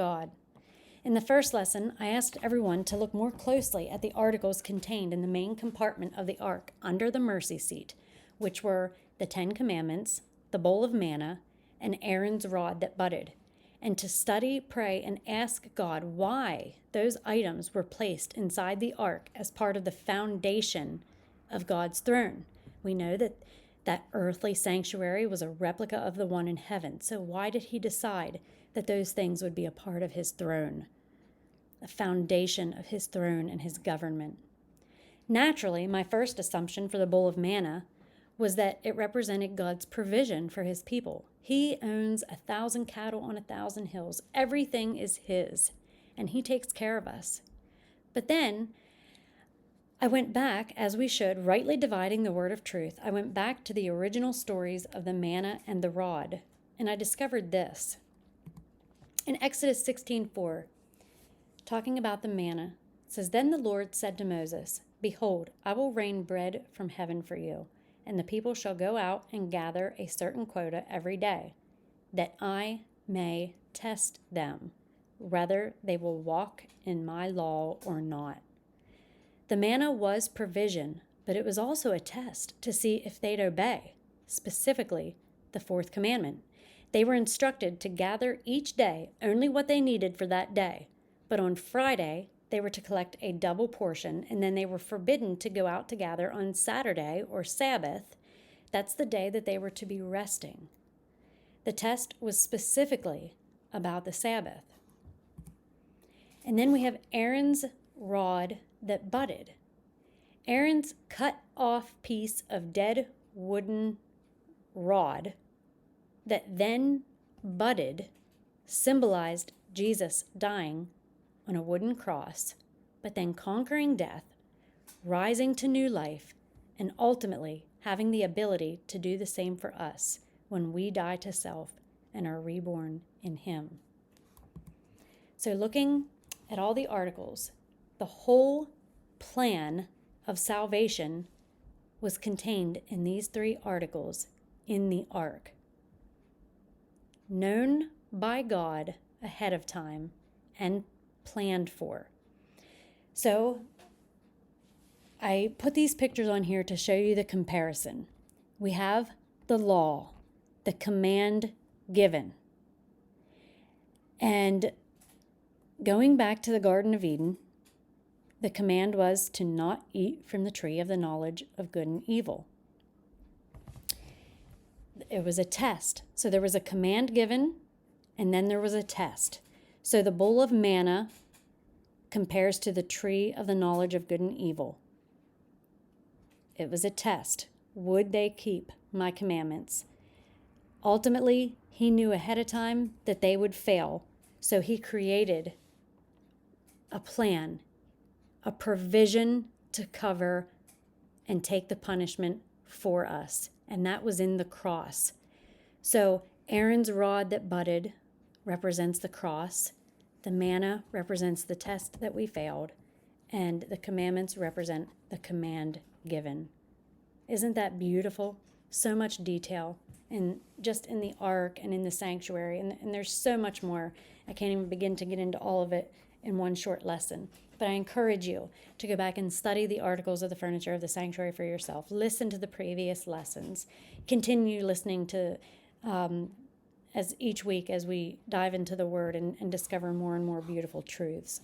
God. In the first lesson, I asked everyone to look more closely at the articles contained in the main compartment of the ark under the mercy seat, which were the 10 Commandments, the bowl of manna, and Aaron's rod that budded, and to study, pray, and ask God why those items were placed inside the ark as part of the foundation of God's throne. We know that earthly sanctuary was a replica of the one in heaven. So why did he decide that those things would be a part of his throne, the foundation of his throne and his government? Naturally, my first assumption for the bowl of manna was that it represented God's provision for his people. He owns 1,000 cattle on 1,000 hills. Everything is his, and he takes care of us. But then I went back, as we should, rightly dividing the word of truth. I went back to the original stories of the manna and the rod, and I discovered this. In Exodus 16:4, talking about the manna, it says, "Then the Lord said to Moses, 'Behold, I will rain bread from heaven for you, and the people shall go out and gather a certain quota every day, that I may test them, whether they will walk in my law or not.'" The manna was provision, but it was also a test to see if they'd obey, specifically the fourth commandment. They were instructed to gather each day only what they needed for that day, but on Friday they were to collect a double portion, and then they were forbidden to go out to gather on Saturday or Sabbath. That's the day that they were to be resting. The test was specifically about the Sabbath. And then we have Aaron's rod that budded. Aaron's cut off piece of dead wooden rod that then budded symbolized Jesus dying on a wooden cross, but then conquering death, rising to new life, and ultimately having the ability to do the same for us when we die to self and are reborn in him. So looking at all the articles, the whole plan of salvation was contained in these 3 articles in the ark, known by God ahead of time and planned for. So I put these pictures on here to show you the comparison. We have the law, the command given. And going back to the Garden of Eden, the command was to not eat from the tree of the knowledge of good and evil. It was a test. So there was a command given, and then there was a test. So the bowl of manna compares to the tree of the knowledge of good and evil. It was a test. Would they keep my commandments? Ultimately, he knew ahead of time that they would fail, so he created a plan, a provision to cover and take the punishment for us. And that was in the cross. So Aaron's rod that budded represents the cross. The manna represents the test that we failed. And the commandments represent the command given. Isn't that beautiful? So much detail just in the ark and in the sanctuary. And there's so much more. I can't even begin to get into all of it in one short lesson. But I encourage you to go back and study the articles of the furniture of the sanctuary for yourself. Listen to the previous lessons. Continue listening to as each week as we dive into the Word and discover more and more beautiful truths.